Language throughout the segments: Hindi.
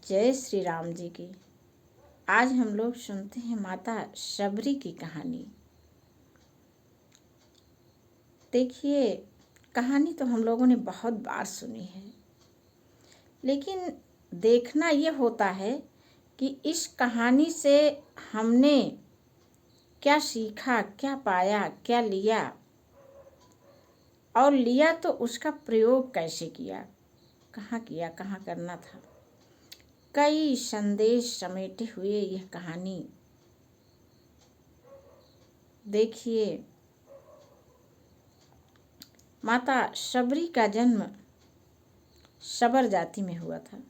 जय श्री राम जी की। आज हम लोग सुनते हैं माता शबरी की कहानी। देखिए, कहानी तो हम लोगों ने बहुत बार सुनी है, लेकिन देखना ये होता है कि इस कहानी से हमने क्या सीखा, क्या पाया, क्या लिया, और लिया तो उसका प्रयोग कैसे किया, कहाँ करना था। कई संदेश समेटे हुए यह कहानी। देखिए, माता शबरी का जन्म शबर जाति में हुआ था।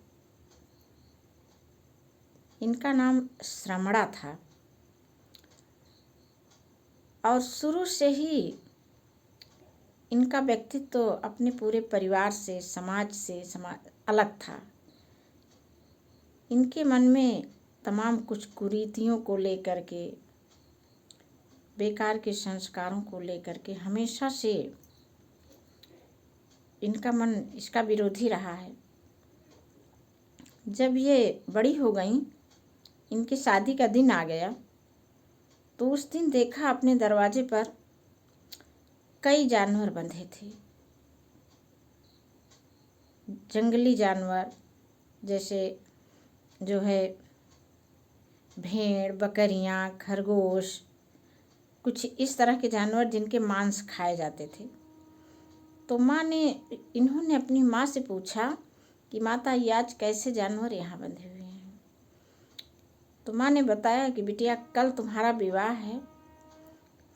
इनका नाम श्रमणा था और शुरू से ही इनका व्यक्तित्व तो अपने पूरे परिवार से, समाज से अलग था। इनके मन में तमाम कुछ कुरीतियों को लेकर के, बेकार के संस्कारों को लेकर के हमेशा से इनका मन इसका विरोधी रहा है। जब ये बड़ी हो गई, इनकी शादी का दिन आ गया, तो उस दिन देखा अपने दरवाजे पर कई जानवर बंधे थे। जंगली जानवर जैसे जो है भेड़, बकरियां, खरगोश, कुछ इस तरह के जानवर जिनके मांस खाए जाते थे। तो इन्होंने अपनी माँ से पूछा कि माता, ये आज कैसे जानवर यहाँ बंधे हुए हैं? तो माँ ने बताया कि बिटिया, कल तुम्हारा विवाह है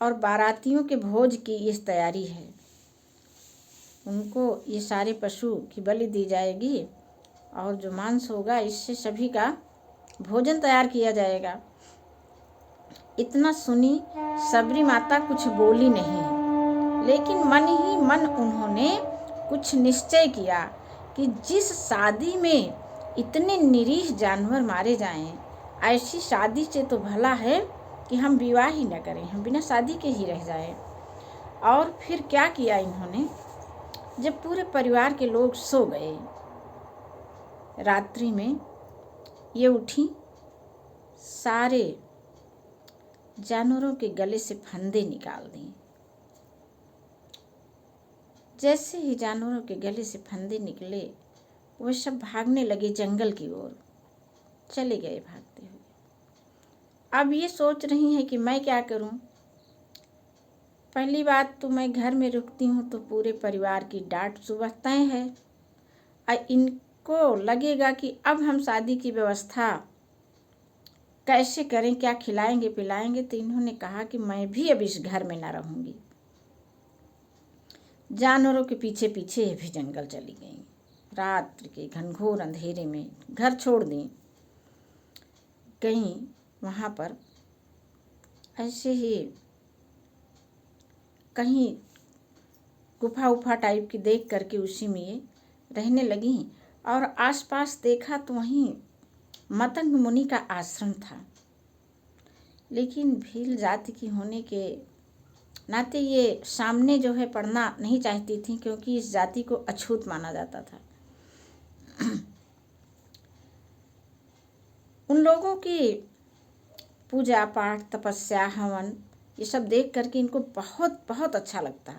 और बारातियों के भोज की इस तैयारी है। उनको ये सारे पशु की बलि दी जाएगी और जो मांस होगा इससे सभी का भोजन तैयार किया जाएगा। इतना सुनी शबरी माता कुछ बोली नहीं, लेकिन मन ही मन उन्होंने कुछ निश्चय किया कि जिस शादी में इतने निरीह जानवर मारे जाएं, ऐसी शादी से तो भला है कि हम विवाह ही न करें, हम बिना शादी के ही रह जाएं। और फिर क्या किया इन्होंने, जब पूरे परिवार के लोग सो गए, रात्रि में ये उठी, सारे जानवरों के गले से फंदे निकाल दी। जैसे ही जानवरों के गले से फंदे निकले, वे सब भागने लगे जंगल की ओर, चले गए भागते हुए। अब ये सोच रही हैं कि मैं क्या करूं। पहली बात तो मैं घर में रुकती हूं तो पूरे परिवार की डांट सुबह तय है, और इनको लगेगा कि अब हम शादी की व्यवस्था कैसे करें, क्या खिलाएंगे पिलाएंगे। तो इन्होंने कहा कि मैं भी अब इस घर में ना रहूंगी। जानवरों के पीछे पीछे भी जंगल चली गई। रात्रि के घनघोर अंधेरे में घर छोड़ दी, गई वहाँ पर ऐसे ही कहीं गुफा उफा टाइप की देख करके उसी में ये रहने लगी। और आसपास देखा तो वहीं मतंग मुनि का आश्रम था, लेकिन भील जाति की होने के नाते ये सामने जो है पढ़ना नहीं चाहती थी, क्योंकि इस जाति को अछूत माना जाता था। उन लोगों की पूजा पाठ, तपस्या, हवन, ये सब देख करके इनको बहुत बहुत अच्छा लगता।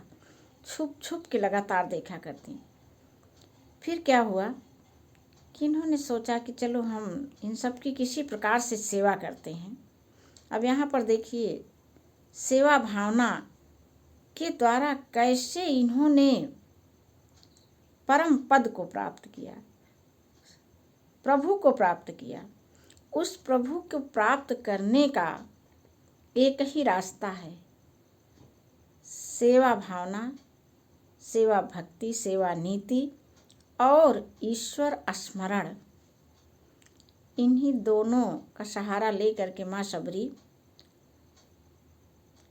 छुप छुप के लगातार देखा करती। फिर क्या हुआ कि इन्होंने सोचा कि चलो हम इन सब की किसी प्रकार से सेवा करते हैं। अब यहाँ पर देखिए, सेवा भावना के द्वारा कैसे इन्होंने परम पद को प्राप्त किया, प्रभु को प्राप्त किया। उस प्रभु को प्राप्त करने का एक ही रास्ता है, सेवा भावना, सेवा भक्ति, सेवा नीति और ईश्वर स्मरण। इन्हीं दोनों का सहारा लेकर के माँ शबरी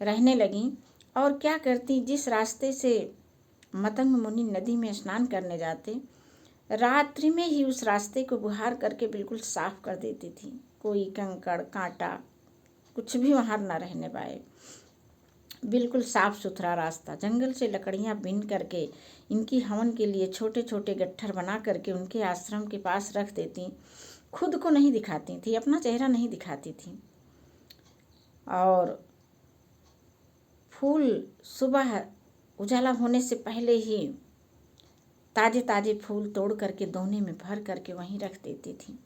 रहने लगी। और क्या करती, जिस रास्ते से मतंग मुनि नदी में स्नान करने जाते, रात्रि में ही उस रास्ते को बुहार करके बिल्कुल साफ कर देती थी। कोई कंकड़ कांटा कुछ भी वहाँ न रहने पाए, बिल्कुल साफ सुथरा रास्ता। जंगल से लकड़ियाँ बीन करके इनकी हवन के लिए छोटे छोटे गट्ठर बना करके उनके आश्रम के पास रख देती। खुद को नहीं दिखाती थी, अपना चेहरा नहीं दिखाती थी। और फूल सुबह उजाला होने से पहले ही ताजे ताजे फूल तोड़ करके दोने में भर करके वहीं रख देती थी।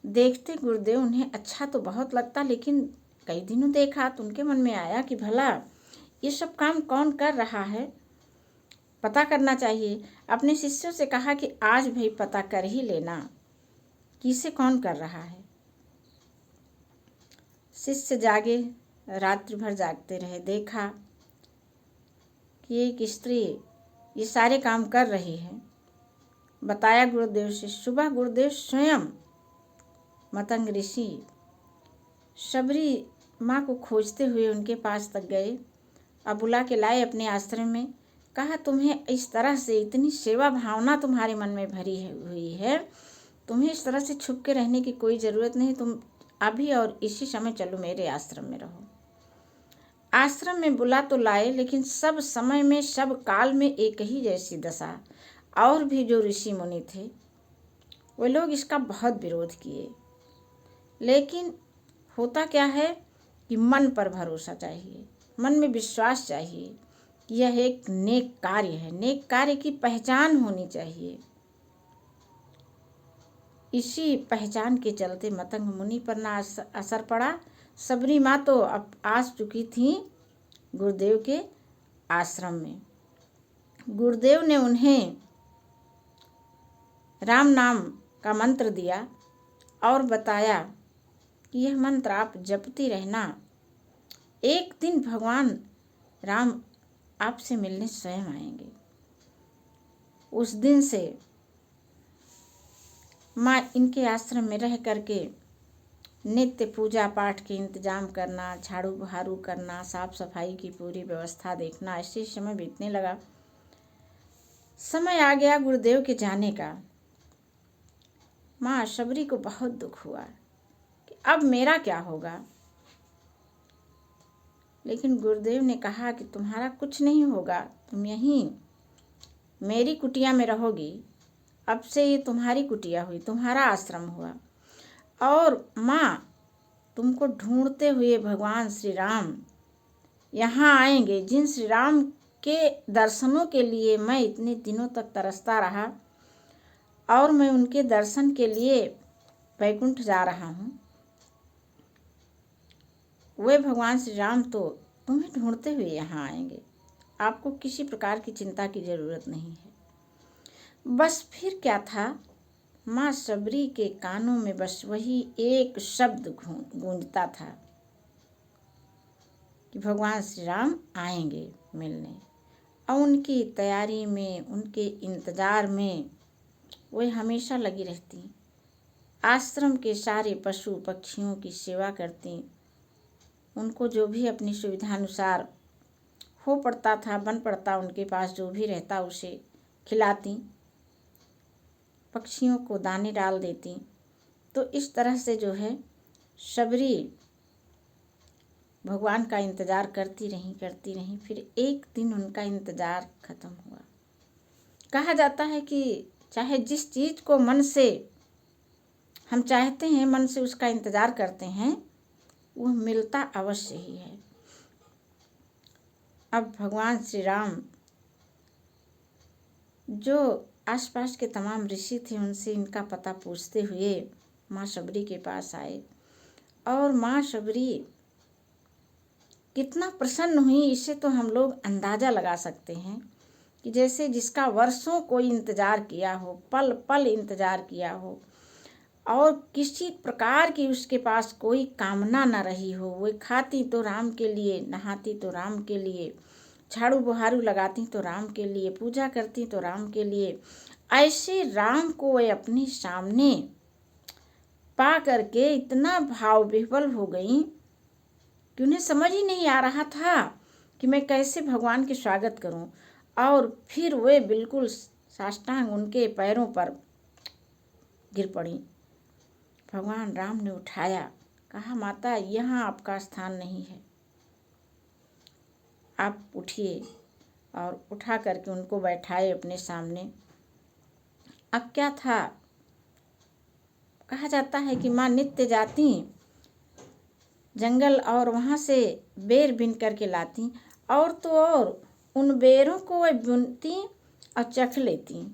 देखते गुरुदेव उन्हें अच्छा तो बहुत लगता, लेकिन कई दिनों देखा तो उनके मन में आया कि भला ये सब काम कौन कर रहा है, पता करना चाहिए। अपने शिष्यों से कहा कि आज भाई पता कर ही लेना कि इसे कौन कर रहा है। शिष्य जागे, रात्रि भर जागते रहे। देखा कि एक स्त्री ये सारे काम कर रही है। बताया गुरुदेव से। सुबह गुरुदेव स्वयं मतंग ऋषि शबरी माँ को खोजते हुए उनके पास तक गए और बुला के लाए अपने आश्रम में। कहा, तुम्हें इस तरह से इतनी सेवा भावना तुम्हारे मन में भरी हुई है, तुम्हें इस तरह से छुप के रहने की कोई ज़रूरत नहीं। तुम अभी और इसी समय चलो मेरे आश्रम में रहो। आश्रम में बुला तो लाए, लेकिन सब समय में सब काल में एक ही जैसी दशा। और भी जो ऋषि मुनि थे वे लोग इसका बहुत विरोध किए। लेकिन होता क्या है कि मन पर भरोसा चाहिए, मन में विश्वास चाहिए कि यह एक नेक कार्य है, नेक कार्य की पहचान होनी चाहिए। इसी पहचान के चलते मतंग मुनि पर ना असर पड़ा। शबरी माँ तो अब आ चुकी थी गुरुदेव के आश्रम में। गुरुदेव ने उन्हें राम नाम का मंत्र दिया और बताया कि यह मंत्र आप जपती रहना। एक दिन भगवान राम आपसे मिलने स्वयं आएंगे। उस दिन से माँ इनके आश्रम में रह करके नित्य पूजा पाठ के इंतजाम करना, झाड़ू बहारू करना, साफ सफाई की पूरी व्यवस्था देखना, ऐसे समय बीतने लगा। समय आ गया गुरुदेव के जाने का। माँ शबरी को बहुत दुख हुआ कि अब मेरा क्या होगा। लेकिन गुरुदेव ने कहा कि तुम्हारा कुछ नहीं होगा, तुम यहीं मेरी कुटिया में रहोगी। अब से ये तुम्हारी कुटिया हुई, तुम्हारा आश्रम हुआ। और माँ तुमको ढूंढते हुए भगवान श्री राम यहाँ आएंगे, जिन श्री राम के दर्शनों के लिए मैं इतने दिनों तक तरसता रहा और मैं उनके दर्शन के लिए वैकुंठ जा रहा हूँ। वे भगवान श्री राम तो तुम्हें ढूंढते हुए यहाँ आएंगे। आपको किसी प्रकार की चिंता की जरूरत नहीं है। बस फिर क्या था, माँ शबरी के कानों में बस वही एक शब्द गूंजता था कि भगवान श्री राम आएंगे मिलने। और उनकी तैयारी में, उनके इंतजार में वे हमेशा लगी रहती। आश्रम के सारे पशु पक्षियों की सेवा करती। उनको जो भी अपनी सुविधानुसार हो पड़ता था, बन पड़ता, उनके पास जो भी रहता उसे खिलाती, पक्षियों को दाने डाल देती। तो इस तरह से जो है शबरी भगवान का इंतज़ार करती रही। फिर एक दिन उनका इंतज़ार खत्म हुआ। कहा जाता है कि चाहे जिस चीज़ को मन से हम चाहते हैं, मन से उसका इंतज़ार करते हैं, वह मिलता अवश्य ही है। अब भगवान श्री राम जो आसपास के तमाम ऋषि थे उनसे इनका पता पूछते हुए माँ शबरी के पास आए। और माँ शबरी कितना प्रसन्न हुई, इससे तो हम लोग अंदाज़ा लगा सकते हैं कि जैसे जिसका वर्षों कोई इंतज़ार किया हो, पल पल इंतज़ार किया हो और किसी प्रकार की उसके पास कोई कामना न रही हो। वो खाती तो राम के लिए, नहाती तो राम के लिए, झाड़ू बुहारू लगाती तो राम के लिए, पूजा करती तो राम के लिए। ऐसे राम को वे अपने सामने पा करके इतना भाव विह्वल हो गई कि उन्हें समझ ही नहीं आ रहा था कि मैं कैसे भगवान के स्वागत करूं। और फिर वे बिल्कुल साष्टांग उनके पैरों पर गिर पड़ी। भगवान राम ने उठाया, कहा, माता यहाँ आपका स्थान नहीं है, आप उठिए। और उठा करके उनको बैठाए अपने सामने। अब क्या था, कहा जाता है कि माँ नित्य जाती जंगल और वहाँ से बेर बिन करके लाती, और तो और उन बेरों को वह बुनती और चख लेती।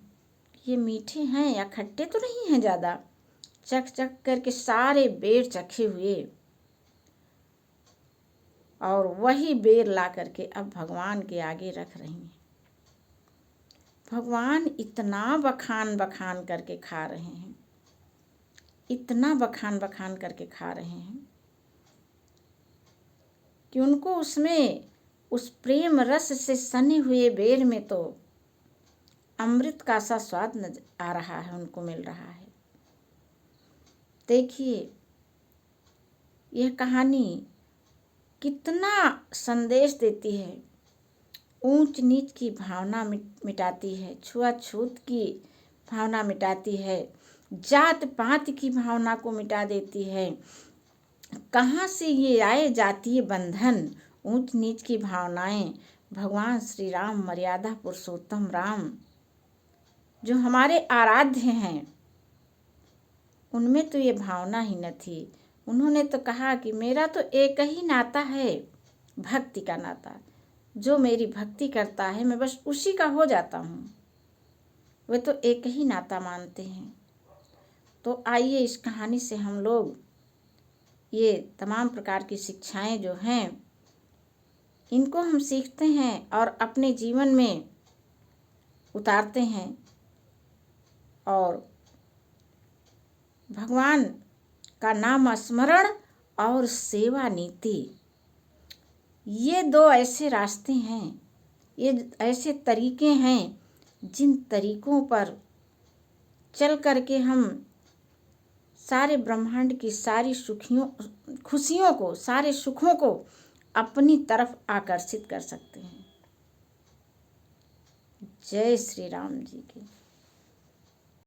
ये मीठे हैं या खट्टे तो नहीं हैं ज़्यादा। चख चख करके सारे बेर चखे हुए, और वही बेर ला करके अब भगवान के आगे रख रही हैं। भगवान इतना बखान बखान करके खा रहे हैं, इतना बखान बखान करके खा रहे हैं कि उनको उसमें उस प्रेम रस से सने हुए बेर में तो अमृत का सा स्वाद नजर आ रहा है, उनको मिल रहा है। देखिए यह कहानी कितना संदेश देती है। ऊंच नीच की भावना मिटाती है, छुआछूत की भावना मिटाती है, जात पात की भावना को मिटा देती है। कहाँ से ये आए जातीय बंधन, ऊंच नीच की भावनाएं। भगवान श्री राम, मर्यादा पुरुषोत्तम राम, जो हमारे आराध्य हैं, उनमें तो ये भावना ही न थी। उन्होंने तो कहा कि मेरा तो एक ही नाता है, भक्ति का नाता। जो मेरी भक्ति करता है मैं बस उसी का हो जाता हूँ। वे तो एक ही नाता मानते हैं। तो आइए इस कहानी से हम लोग ये तमाम प्रकार की शिक्षाएं जो हैं, इनको हम सीखते हैं और अपने जीवन में उतारते हैं। और भगवान का नाम स्मरण और सेवा नीति, ये दो ऐसे रास्ते हैं, ये ऐसे तरीके हैं जिन तरीकों पर चल करके हम सारे ब्रह्मांड की सारी खुशियों को, सारे सुखों को अपनी तरफ आकर्षित कर सकते हैं। जय श्री राम जी की।